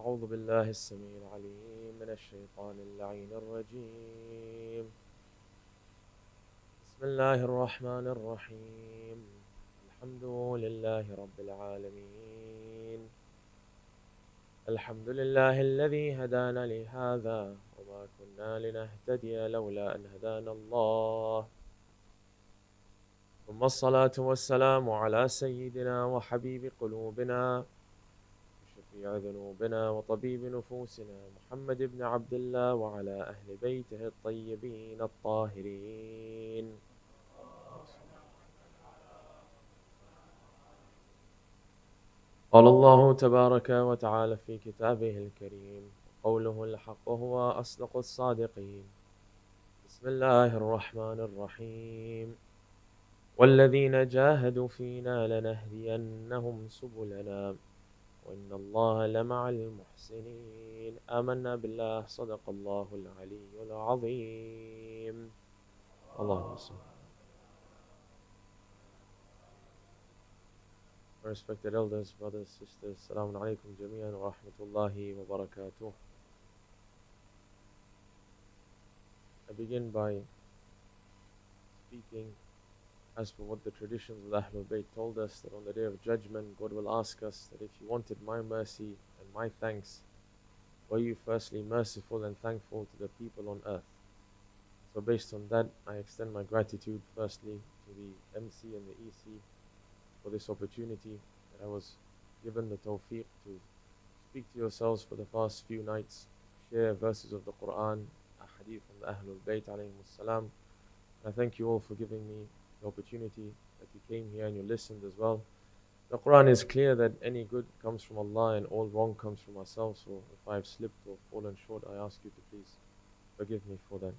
أعوذ بالله السميع العليم من الشيطان اللعين الرجيم. بسم الله الرحمن الرحيم. الحمد لله رب العالمين. الحمد لله الذي هدانا لهذا وما كنا لنهتدي لولا أن هدانا الله. ثم الصلاة والسلام على سيدنا وحبيب قلوبنا وشفيع ذنوبنا وطبيب نفوسنا محمد بن عبد الله وعلى أهل بيته الطيبين الطاهرين. قال الله تبارك وتعالى في كتابه الكريم قوله الحق هو أصدق الصادقين. بسم الله الرحمن الرحيم. والذين جاهدوا فينا لنهدينهم سبلنا وإن الله لمع المحسنين. آمنا بالله صدق الله العلي العظيم. اللهم صل. Respected elders, brothers, sisters, Assalamu alaikum jami'an wa rahmatullahi wa barakatuh. I begin by speaking as for what the traditions of the Ahlul Bayt told us, that on the Day of Judgment, God will ask us that if you wanted my mercy and my thanks, were you firstly merciful and thankful to the people on earth? So based on that, I extend my gratitude firstly to the MC and the EC for this opportunity that I was given the tawfiq to speak to yourselves for the past few nights, share verses of the Quran, a hadith from the Ahlul Bayt alayhimus salam. I thank you all for giving me the opportunity that you came here and you listened as well. The Quran is clear that any good comes from Allah and all wrong comes from ourselves. So if I've slipped or fallen short, I ask you to please forgive me for that.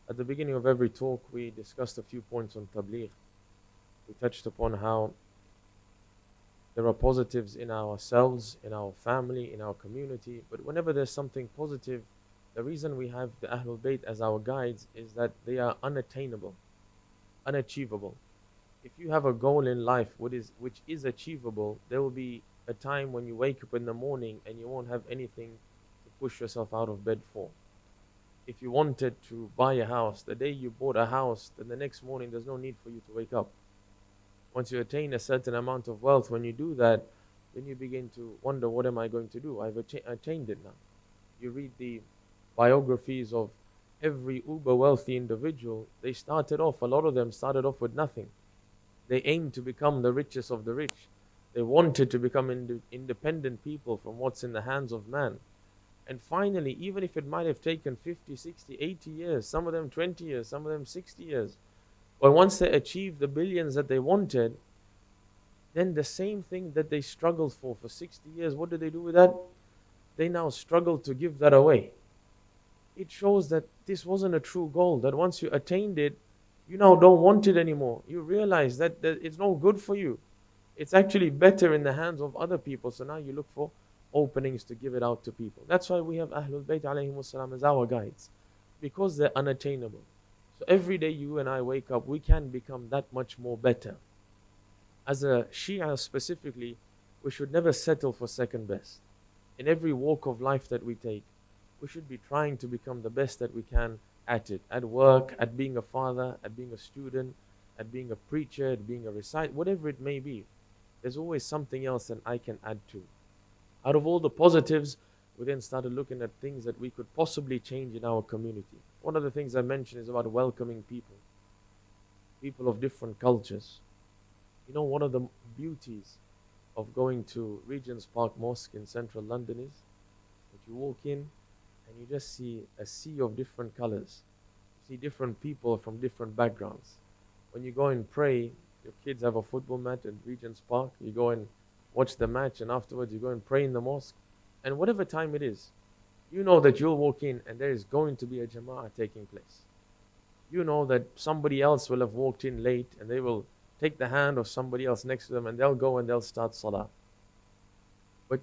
At the beginning of every talk, we discussed a few points on tabligh. We touched upon how there are positives in ourselves, in our family, in our community, but whenever there's something positive, the reason we have the Ahlul Bayt as our guides is that they are unattainable, unachievable. If you have a goal in life which is achievable, there will be a time when you wake up in the morning and you won't have anything to push yourself out of bed for. If you wanted to buy a house, the day you bought a house, then the next morning there's no need for you to wake up. Once you attain a certain amount of wealth, when you do that, then you begin to wonder, what am I going to do? I've attained it now. You read the biographies of every uber wealthy individual. They started off, a lot of them started off with nothing. They aimed to become the richest of the rich. They wanted to become independent people from what's in the hands of man. And finally, even if it might have taken 50, 60, 80 years, some of them 20 years, some of them 60 years, but once they achieved the billions that they wanted, then the same thing that they struggled for 60 years, what do they do with that? They now struggle to give that away. It shows that this wasn't a true goal, that once you attained it, you now don't want it anymore. You realize that it's no good for you. It's actually better in the hands of other people. So now you look for openings to give it out to people. That's why we have Ahlul Bayt alayhimus salam as our guides, because they're unattainable. So every day you and I wake up, we can become that much more better. As a Shia specifically, we should never settle for second best. In every walk of life that we take, we should be trying to become the best that we can at it. At work, at being a father, at being a student, at being a preacher, at being a reciter, whatever it may be. There's always something else that I can add to. Out of all the positives, we then started looking at things that we could possibly change in our community. One of the things I mentioned is about welcoming people of different cultures. You know, one of the beauties of going to Regent's Park Mosque in central London is that you walk in and you just see a sea of different colors. You see different people from different backgrounds. When you go and pray, your kids have a football match at Regent's Park, you go and watch the match, and afterwards you go and pray in the mosque. And whatever time it is, you know that you'll walk in and there is going to be a jama'ah taking place. You know that somebody else will have walked in late and they will take the hand of somebody else next to them and they'll go and they'll start salah. But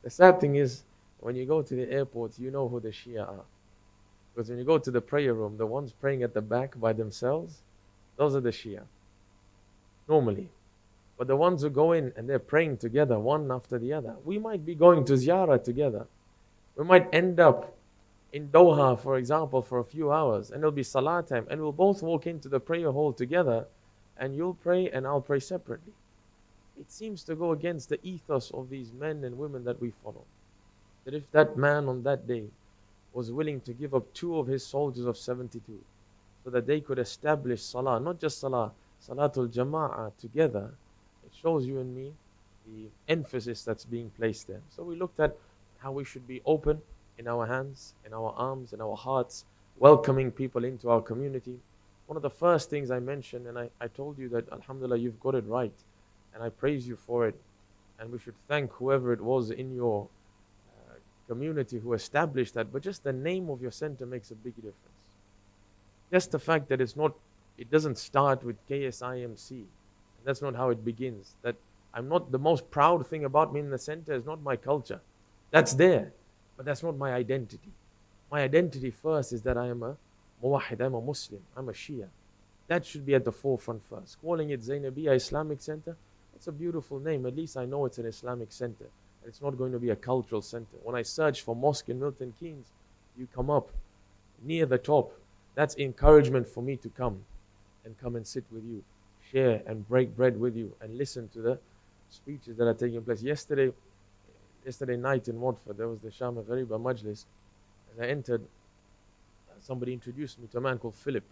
the sad thing is, when you go to the airport, you know who the Shia are. Because when you go to the prayer room, the ones praying at the back by themselves, those are the Shia. Normally. But the ones who go in and they're praying together, one after the other, we might be going to ziyarah together. We might end up in Doha, for example, for a few hours, and it'll be salah time, and we'll both walk into the prayer hall together, and you'll pray and I'll pray separately. It seems to go against the ethos of these men and women that we follow. That if that man on that day was willing to give up 2 of his soldiers of 72 so that they could establish salah, not just salah, salatul jama'ah together, it shows you and me the emphasis that's being placed there. So we looked at how we should be open in our hands, in our arms, in our hearts, welcoming people into our community. One of the first things I mentioned, and I told you that alhamdulillah you've got it right, and I praise you for it, and we should thank whoever it was in your community who established that, but just the name of your center makes a big difference. Just the fact that it doesn't start with KSIMC. That's not how it begins. That I'm not, the most proud thing about me in the center is not my culture. That's there, but that's not my identity. My identity first is that I am a muwahid, I'm a Muslim, I'm a Shia. That should be at the forefront first. Calling it Zainabiyya Islamic Center, it's a beautiful name. At least I know it's an Islamic center. It's not going to be a cultural center. When I search for mosque in Milton Keynes, you come up near the top. That's encouragement for me to come and sit with you, share and break bread with you, and listen to the speeches that are taking place. Yesterday night in Watford, there was the Sham Ghariba Majlis. As I entered, somebody introduced me to a man called Philip.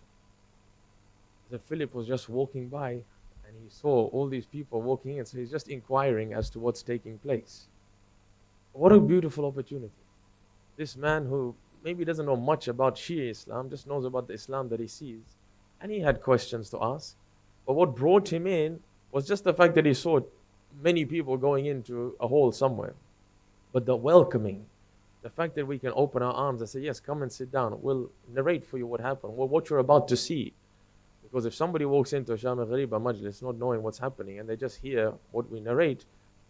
That Philip was just walking by and he saw all these people walking in, so he's just inquiring as to what's taking place. What a beautiful opportunity. This man who maybe doesn't know much about Shia Islam, just knows about the Islam that he sees, and he had questions to ask. But what brought him in was just the fact that he saw many people going into a hall somewhere. But the welcoming, the fact that we can open our arms and say, yes, come and sit down. We'll narrate for you what happened, what you're about to see. Because if somebody walks into a Sham Ghariba Majlis not knowing what's happening and they just hear what we narrate,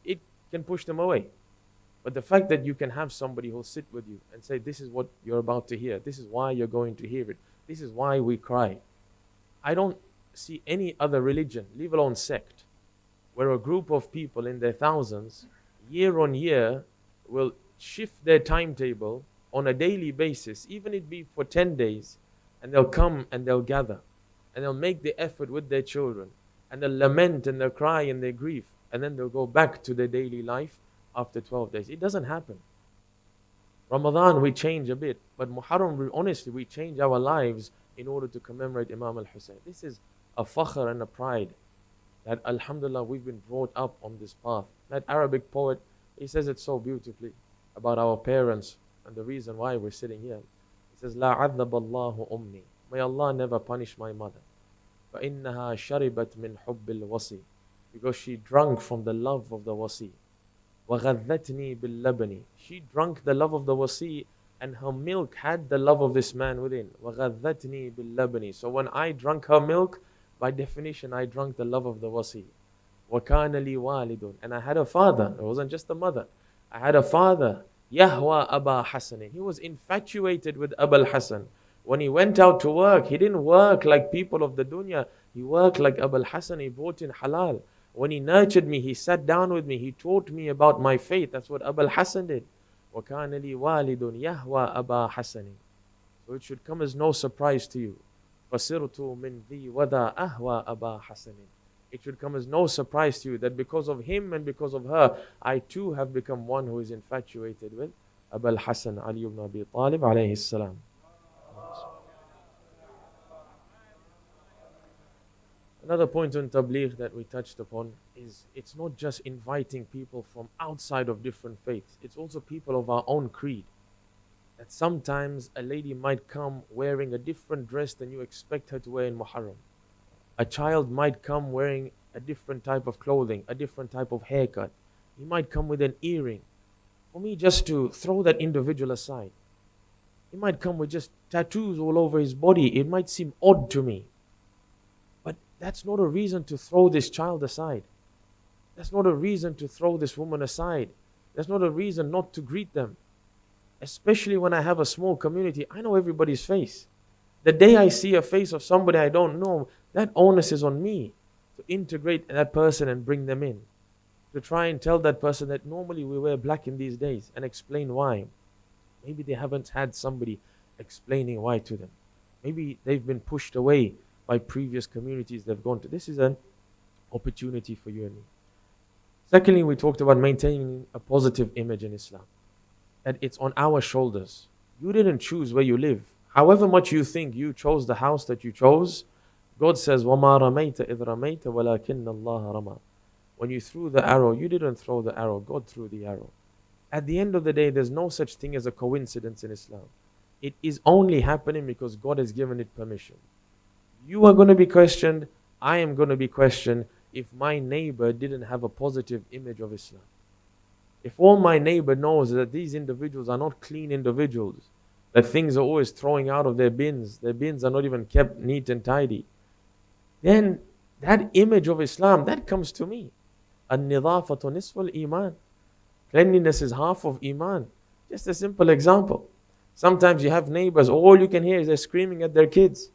it can push them away. But the fact that you can have somebody who'll sit with you and say, this is what you're about to hear. This is why you're going to hear it. This is why we cry. I don't see any other religion, leave alone sect, where a group of people in their thousands, year on year, will shift their timetable on a daily basis, even if it be for 10 days, and they'll come and they'll gather, and they'll make the effort with their children, and they'll lament and they'll cry and their grief, and then they'll go back to their daily life after 12 days. It doesn't happen. Ramadan, we change a bit, but Muharram, honestly, we change our lives in order to commemorate Imam al-Hussain. This is a fakhr and a pride that, alhamdulillah, we've been brought up on this path. That Arabic poet, he says it so beautifully about our parents and the reason why we're sitting here. He says, La عذب الله أمي. May Allah never punish my mother. فإنها شربت من حب الوصي. Because she drank from the love of the wasi. وغذتني باللبن. She drank the love of the wasi, and her milk had the love of this man within. وغذتني باللبن. So when I drank her milk, by definition, I drank the love of the wasi. وَكَانَ لِي وَالِدٌ. And I had a father. It wasn't just a mother. I had a father. يَهْوَى أَبَا حَسَنٍ. He was infatuated with Abul Hasan. When he went out to work, he didn't work like people of the dunya. He worked like Abul Hasan. He brought in halal. When he nurtured me, he sat down with me. He taught me about my faith. That's what Abul Hasan did. وَكَانَ لِي وَالِدٌ يَهْوَى أَبَا حَسَنٍ. So it should come as no surprise to you. فَصِرْتُ مِنْ ذِي وَذَا أَهْوَى أَبَا حَسَنٍ. It should come as no surprise to you that because of him and because of her, I too have become one who is infatuated with Abul Hasan Ali ibn Abi Talib alayhi salam. Another point on tabligh that we touched upon is it's not just inviting people from outside of different faiths. It's also people of our own creed. That sometimes a lady might come wearing a different dress than you expect her to wear in Muharram. A child might come wearing a different type of clothing, a different type of haircut. He might come with an earring. For me, just to throw that individual aside. He might come with just tattoos all over his body. It might seem odd to me. But that's not a reason to throw this child aside. That's not a reason to throw this woman aside. That's not a reason not to greet them. Especially when I have a small community, I know everybody's face. The day I see a face of somebody I don't know, that onus is on me. to integrate that person and bring them in, to try and tell that person that normally we wear black in these days and explain why. Maybe they haven't had somebody explaining why to them. Maybe they've been pushed away by previous communities they've gone to. This is an opportunity for you and me. Secondly, we talked about maintaining a positive image in Islam, that it's on our shoulders. You didn't choose where you live. However much you think you chose the house that you chose, God says, وَمَا رَمَيْتَ إِذْ رَمَيْتَ وَلَكِنَّ اللَّهَ رَمَى. When you threw the arrow, you didn't throw the arrow, God threw the arrow. At the end of the day, there's no such thing as a coincidence in Islam. It is only happening because God has given it permission. You are going to be questioned, I am going to be questioned if my neighbor didn't have a positive image of Islam. If all my neighbor knows that these individuals are not clean individuals, that things are always throwing out of their bins are not even kept neat and tidy, then that image of Islam, that comes to me. An-nidafatu nisful iman. Cleanliness is half of iman. Just a simple example. Sometimes you have neighbors, all you can hear is they're screaming at their kids.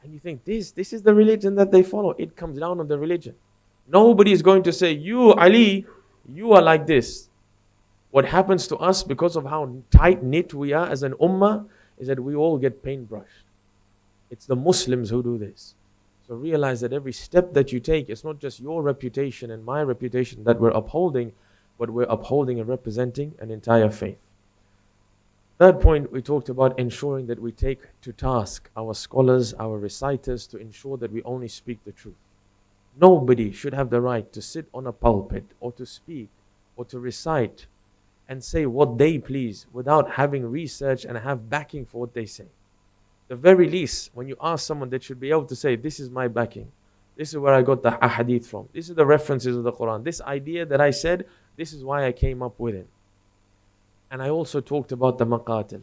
And you think, this is the religion that they follow. It comes down on the religion. Nobody is going to say, you, Ali, you are like this. What happens to us because of how tight-knit we are as an ummah is that we all get paintbrushed. It's the Muslims who do this. So realize that every step that you take, it's not just your reputation and my reputation that we're upholding, but we're upholding and representing an entire faith. Third point, we talked about ensuring that we take to task our scholars, our reciters, to ensure that we only speak the truth. Nobody should have the right to sit on a pulpit or to speak or to recite and say what they please without having research and have backing for what they say. The very least, when you ask someone, they should be able to say, this is my backing. This is where I got the ahadith from. This is the references of the Quran. This idea that I said, this is why I came up with it. And I also talked about the maqatil,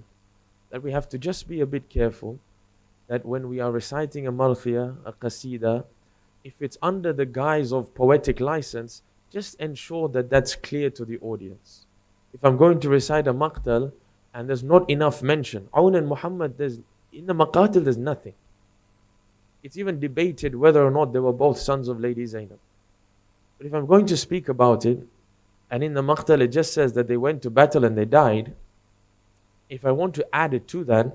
that we have to just be a bit careful that when we are reciting a marthiyah, a qasida, if it's under the guise of poetic license, just ensure that that's clear to the audience. If I'm going to recite a maqtal and there's not enough mention, Aun and Muhammad, in the maqatil there's nothing. It's even debated whether or not they were both sons of Lady Zainab. But if I'm going to speak about it, and in the maqtal it just says that they went to battle and they died, if I want to add it to that,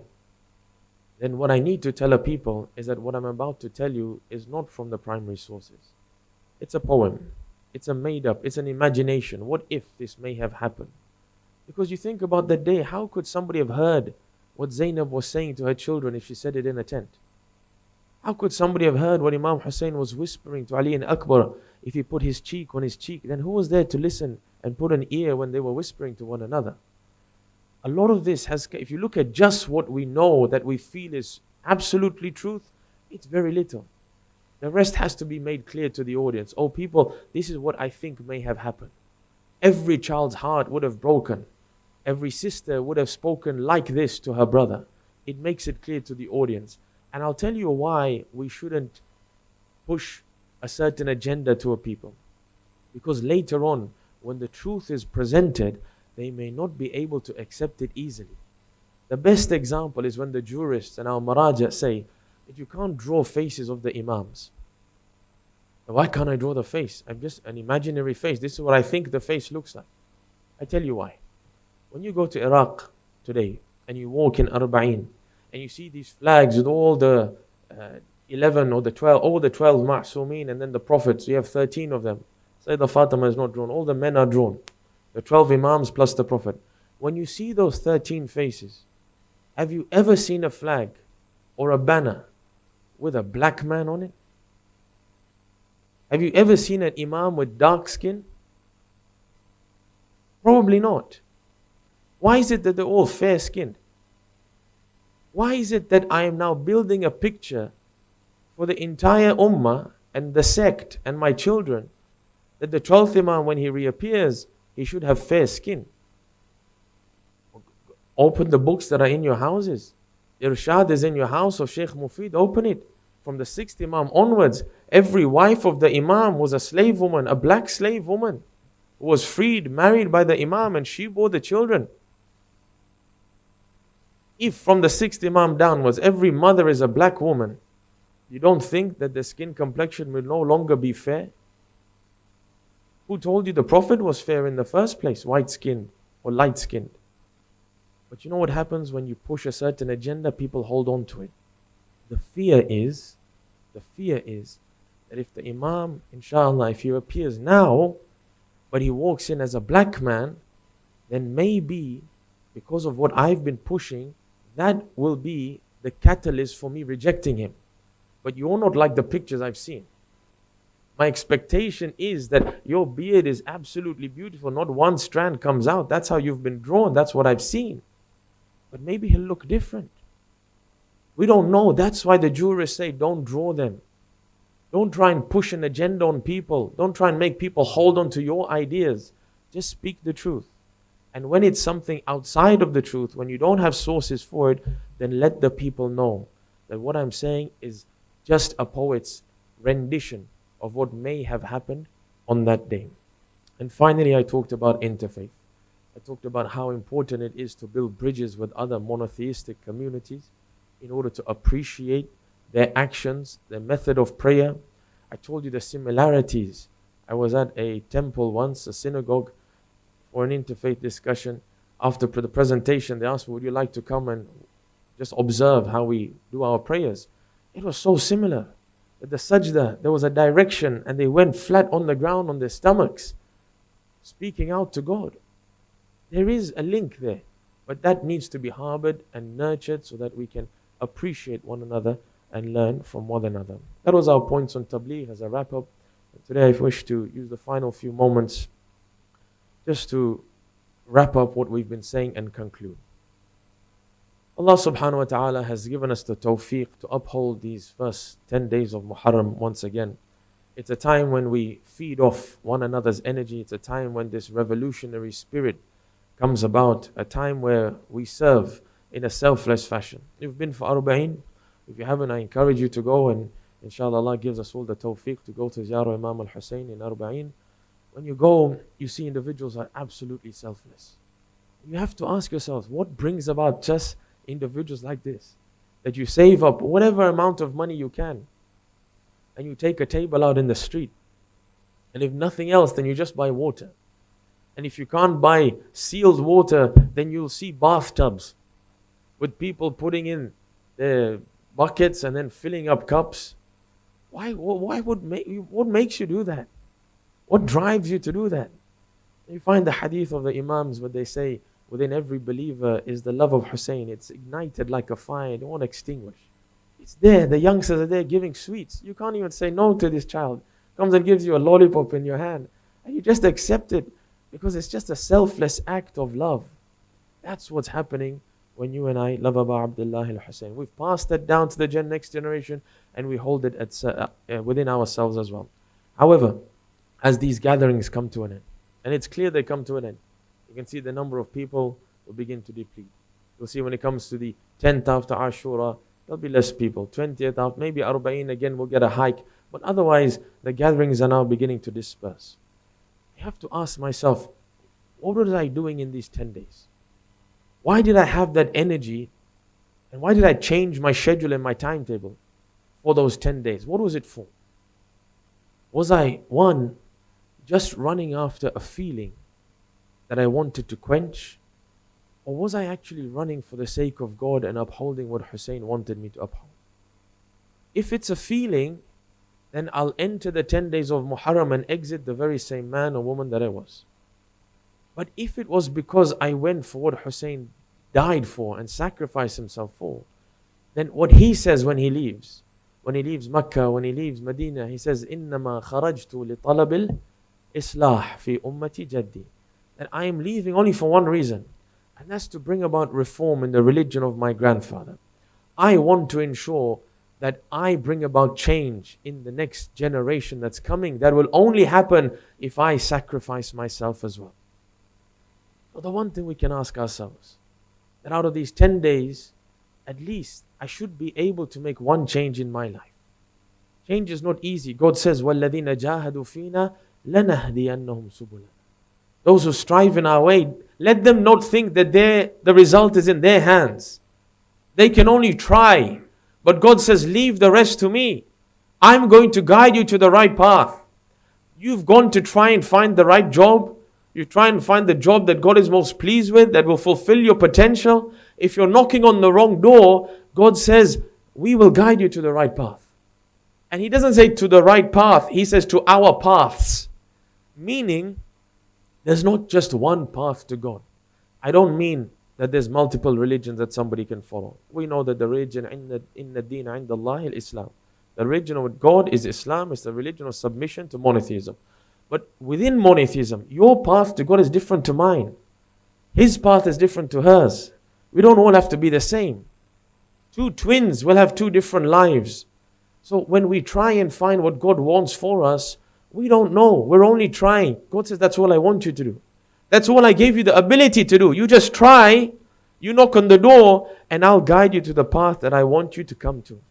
then what I need to tell a people is that what I'm about to tell you is not from the primary sources. It's a poem. It's a made up. It's an imagination. What if this may have happened? Because you think about that day, how could somebody have heard what Zainab was saying to her children if she said it in a tent? How could somebody have heard what Imam Hussein was whispering to Ali and Akbar if he put his cheek on his cheek? Then who was there to listen and put an ear when they were whispering to one another? A lot of this has, if you look at just what we know that we feel is absolutely truth, it's very little. The rest has to be made clear to the audience. Oh people, this is what I think may have happened. Every child's heart would have broken. Every sister would have spoken like this to her brother. It makes it clear to the audience. And I'll tell you why we shouldn't push a certain agenda to a people. Because later on, when the truth is presented, they may not be able to accept it easily. The best example is when the jurists and our maraja say that you can't draw faces of the imams. Why can't I draw the face? I'm just an imaginary face. This is what I think the face looks like. I tell you why. When you go to Iraq today and you walk in Arba'in and you see these flags with all the 11 or the 12, all the 12 ma'sumin and then the prophets, you have 13 of them. Sayyidah Fatima is not drawn, all the men are drawn. The 12 imams plus the prophet. When you see those 13 faces, have you ever seen a flag or a banner with a black man on it? Have you ever seen an imam with dark skin? Probably not. Why is it that they're all fair-skinned? Why is it that I am now building a picture for the entire ummah and the sect and my children that the 12th imam, when he reappears, he should have fair skin? Open the books that are in your houses. Irshad is in your house of Sheikh Mufid. Open it. From the 6th imam onwards, every wife of the imam was a slave woman, a black slave woman, who was freed, married by the imam, and she bore the children. If from the 6th imam downwards, every mother is a black woman, You don't think that the skin complexion will no longer be fair? Who told you the Prophet was fair in the first place, white skinned or light skinned? But you know what happens when you push a certain agenda? People hold on to it. The fear is that if the Imam, inshallah, if he appears now, but he walks in as a black man, then maybe because of what I've been pushing, that will be the catalyst for me rejecting him. But you're not like the pictures I've seen. My expectation is that your beard is absolutely beautiful. Not one strand comes out. That's how you've been drawn. That's what I've seen. But maybe he'll look different. We don't know. That's why the jurists say don't draw them. Don't try and push an agenda on people. Don't try and make people hold on to your ideas. Just speak the truth. And when it's something outside of the truth, when you don't have sources for it, then let the people know that what I'm saying is just a poet's rendition of what may have happened on that day. And finally, I talked about interfaith. I talked about how important it is to build bridges with other monotheistic communities in order to appreciate their actions, their method of prayer. I told you the similarities. I was at a temple once, a synagogue, for an interfaith discussion. After the presentation, they asked me, would you like to come and just observe how we do our prayers? It was so similar. At the sajda, there was a direction and they went flat on the ground on their stomachs, speaking out to God. There is a link there, but that needs to be harbored and nurtured so that we can appreciate one another and learn from one another. That was our points on tabligh as a wrap up. Today I wish to use the final few moments just to wrap up what we've been saying and conclude. Allah subhanahu wa ta'ala has given us the tawfiq to uphold these first 10 days of Muharram once again. It's a time when we feed off one another's energy. It's a time when this revolutionary spirit comes about, a time where we serve in a selfless fashion. If you've been for Arba'een, if you haven't, I encourage you to go, and inshallah Allah gives us all the tawfiq to go to Ziyarah Imam AliHussain in Arba'een. When you go, you see individuals are absolutely selfless. You have to ask yourselves, what brings about just individuals like this? That you save up whatever amount of money you can, and you take a table out in the street. And if nothing else, then you just buy water. And if you can't buy sealed water, then you'll see bathtubs with people putting in their buckets and then filling up cups. What makes you do that? What drives you to do that? You find the hadith of the Imams where they say, within every believer is the love of Hussein. It's ignited like a fire, it won't extinguish. It's there, the youngsters are there giving sweets. You can't even say no to this child. Comes and gives you a lollipop in your hand. And you just accept it because it's just a selfless act of love. That's what's happening when you and I love Abu Abdullah al-Hussein. We've passed that down to the next generation and we hold it within ourselves as well. However, as these gatherings come to an end, and it's clear they come to an end, you can see the number of people will begin to deplete. You'll see when it comes to the 10th after Ashura, there'll be less people. 20th after, maybe Arba'een again will get a hike. But otherwise, the gatherings are now beginning to disperse. I have to ask myself, what was I doing in these 10 days? Why did I have that energy? And why did I change my schedule and my timetable for those 10 days? What was it for? Was I, one, just running after a feeling that I wanted to quench? Or was I actually running for the sake of God and upholding what Hussein wanted me to uphold? If it's a feeling, then I'll enter the 10 days of Muharram and exit the very same man or woman that I was. But if it was because I went for what Hussein died for and sacrificed himself for, then what he says when he leaves Makkah, when he leaves Medina, he says, إِنَّمَا خَرَجْتُ لِطَلَبِ الْإِصْلَاحِ فِي أُمَّتِ جَدِّي. That I am leaving only for one reason, and that's to bring about reform in the religion of my grandfather. I want to ensure that I bring about change in the next generation that's coming. That will only happen if I sacrifice myself as well. So the one thing we can ask ourselves, that out of these 10 days, at least I should be able to make one change in my life. Change is not easy. God says, وَالَّذِينَ جَاهَدُوا فِينَا لَنَهْدِيَنَّهُمْ سُبُلَنَا. Those who strive in our way, let them not think that the result is in their hands. They can only try, But God says, leave the rest to me. I'm going to guide you to the right path. You've gone to try and find the right job. You try and find the job that God is most pleased with, that will fulfill your potential. If you're knocking on the wrong door, God says, we will guide you to the right path. And He doesn't say to the right path, He says to our paths. Meaning, there's not just one path to God. I don't mean that there's multiple religions that somebody can follow. We know that the religion in the deen عند الله Islam. The religion of God is Islam. It's the religion of submission to monotheism. But within monotheism, your path to God is different to mine. His path is different to hers. We don't all have to be the same. Two twins will have two different lives. So when we try and find what God wants for us, we don't know. We're only trying. God says, that's all I want you to do. That's all I gave you the ability to do. You just try, you knock on the door, and I'll guide you to the path that I want you to come to.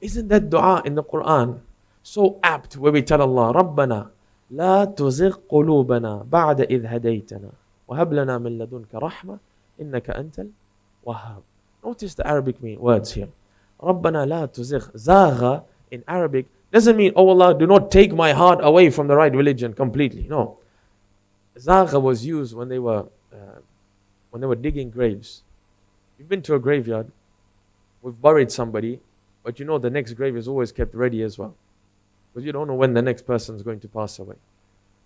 Isn't that dua in the Quran so apt, where we tell Allah, رَبَّنَا لَا تُزِغْ قُلُوبَنَا بَعْدَ إِذْ هَدَيْتَنَا وَهَبْ لَنَا مِن لَدُنْكَ رَحْمَةً إِنَّكَ أَنْتَ الْوَهَّابُ. Notice the Arabic words here. رَبَّنَا لَا تُزِغْ. Zagha in Arabic doesn't mean, oh Allah, do not take my heart away from the right religion completely. No. Zagha was used when they were digging graves. You've been to a graveyard, we've buried somebody, but you know the next grave is always kept ready as well. Because you don't know when the next person is going to pass away.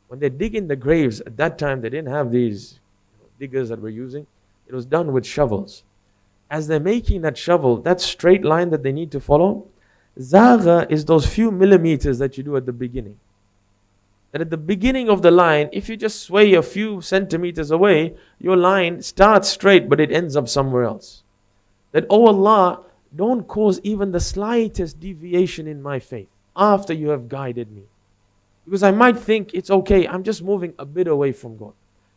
When they dig in the graves, at that time they didn't have these diggers that we're using. It was done with shovels. As they're making that shovel, that straight line that they need to follow, Zagha is those few millimeters that you do at the beginning. That at the beginning of the line, if you just sway a few centimeters away, your line starts straight, but it ends up somewhere else. That, oh Allah, don't cause even the slightest deviation in my faith after you have guided me. Because I might think it's okay, I'm just moving a bit away from God.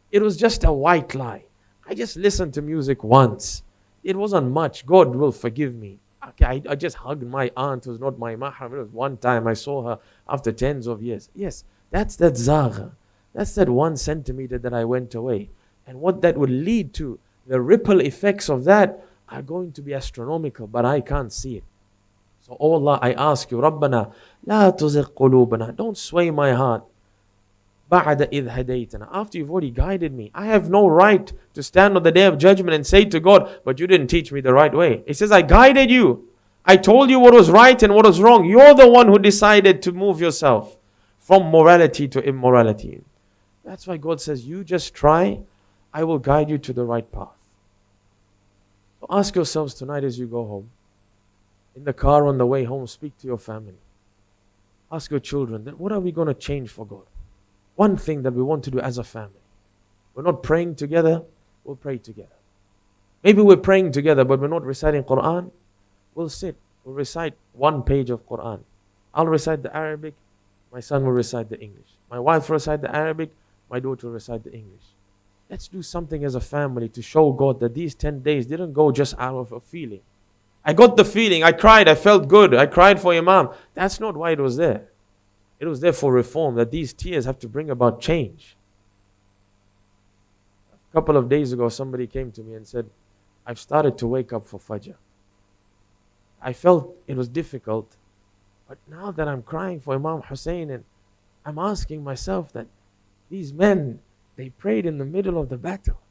It was just a white lie. I just listened to music once. It wasn't much. God will forgive me. Okay, I just hugged my aunt who's not my mahram. It was one time I saw her after tens of years. Yes, that's that zagha. That's that 1 centimeter that I went away. And what that would lead to, the ripple effects of that are going to be astronomical, but I can't see it. So, oh Allah, I ask you, Rabbana, la tuzigh qulubana, don't sway my heart. Ba'da idh hadaytana, after you've already guided me. I have no right to stand on the day of judgment and say to God, but you didn't teach me the right way. It says, I guided you. I told you what was right and what was wrong. You're the one who decided to move yourself from morality to immorality. That's why God says, you just try, I will guide you to the right path. So ask yourselves tonight as you go home, in the car on the way home, speak to your family. Ask your children, what are we going to change for God? One thing that we want to do as a family. We're not praying together, we'll pray together. Maybe we're praying together, but we're not reciting Quran. We'll sit, we'll recite 1 page of Quran. I'll recite the Arabic, my son will recite the English. My wife will recite the Arabic, my daughter will recite the English. Let's do something as a family to show God that these 10 days didn't go just out of a feeling. I got the feeling, I cried, I felt good, I cried for Imam. That's not why it was there. It was there for reform, that these tears have to bring about change. A couple of days ago, somebody came to me and said, I've started to wake up for Fajr. I felt it was difficult, but now that I'm crying for Imam Hussein, and I'm asking myself that these men, they prayed in the middle of the battle.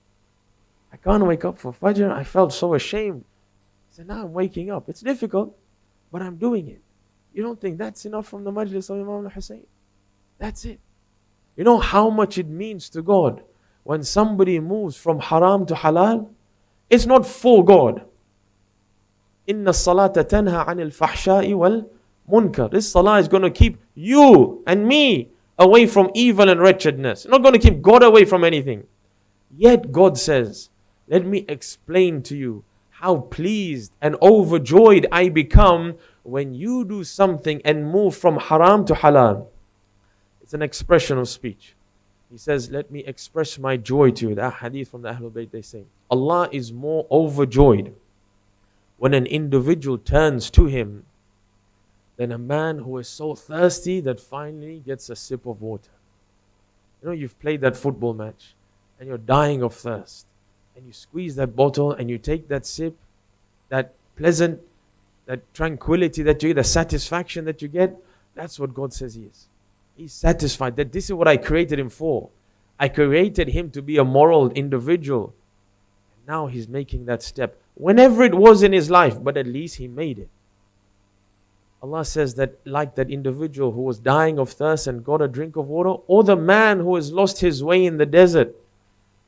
I can't wake up for Fajr. I felt so ashamed. I said, now I'm waking up. It's difficult, but I'm doing it. You don't think that's enough from the majlis of Imam Hussein? That's it. You know how much it means to God when somebody moves from haram to halal? It's not for God. Inna salata tanha anil fahsha'i wal munkar. This salah is going to keep you and me away from evil and wretchedness. It's not going to keep God away from anything. Yet God says, let me explain to you how pleased and overjoyed I become when you do something and move from haram to halal. It's an expression of speech. He says, let me express my joy to you. That hadith from the Ahlul Bayt, they say, Allah is more overjoyed when an individual turns to Him than a man who is so thirsty that finally gets a sip of water. You know, you've played that football match and you're dying of thirst. And you squeeze that bottle and you take that sip, that pleasant that tranquility that you get, the satisfaction that you get, that's what God says He is. He's satisfied that this is what I created Him for. I created Him to be a moral individual. And now He's making that step. Whenever it was in His life, but at least He made it. Allah says that like that individual who was dying of thirst and got a drink of water, or the man who has lost his way in the desert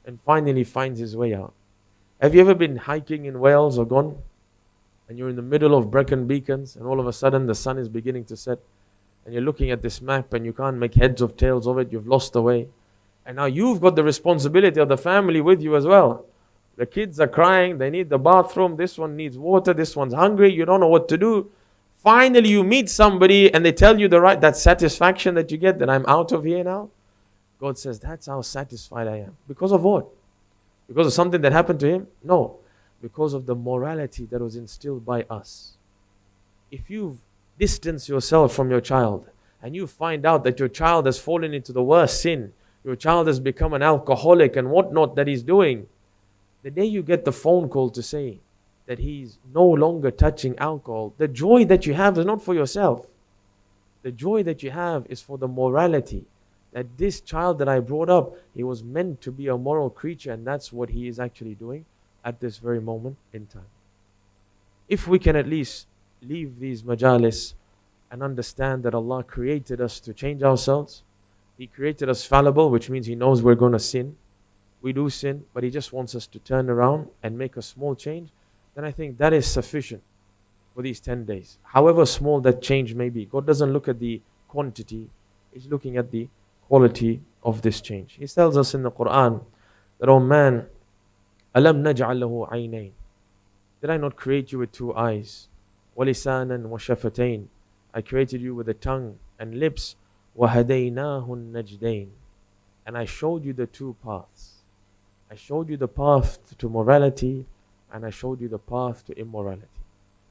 and finally finds his way out. Have you ever been hiking in Wales or gone? And you're in the middle of Brecon Beacons and all of a sudden the sun is beginning to set and you're looking at this map and you can't make heads or tails of it, you've lost the way. And now you've got the responsibility of the family with you as well. The kids are crying, they need the bathroom, this one needs water, this one's hungry, you don't know what to do. Finally you meet somebody and they tell you that satisfaction that you get, that I'm out of here now. God says, that's how satisfied I am. Because of what? Because of something that happened to him? No. Because of the morality that was instilled by us. If you've distanced yourself from your child and you find out that your child has fallen into the worst sin, your child has become an alcoholic and whatnot that he's doing, the day you get the phone call to say that he's no longer touching alcohol, the joy that you have is not for yourself. The joy that you have is for the morality. That this child that I brought up, he was meant to be a moral creature, and that's what he is actually doing at this very moment in time. If we can at least leave these majalis and understand that Allah created us to change ourselves. He created us fallible, which means He knows we're going to sin. We do sin, but He just wants us to turn around and make a small change. Then I think that is sufficient for these 10 days. However small that change may be. God doesn't look at the quantity. He's looking at the quality of this change. He tells us in the Quran that, oh man, أَلَمْ نَجْعَلْ لَهُ عَيْنَيْنِ, did I not create you with 2 eyes? وَلِسَانًا وَشَفَتَيْنِ, I created you with a tongue and lips. وَهَدَيْنَاهُ النَّجْدَيْنِ, and I showed you the 2 paths. I showed you the path to morality and I showed you the path to immorality.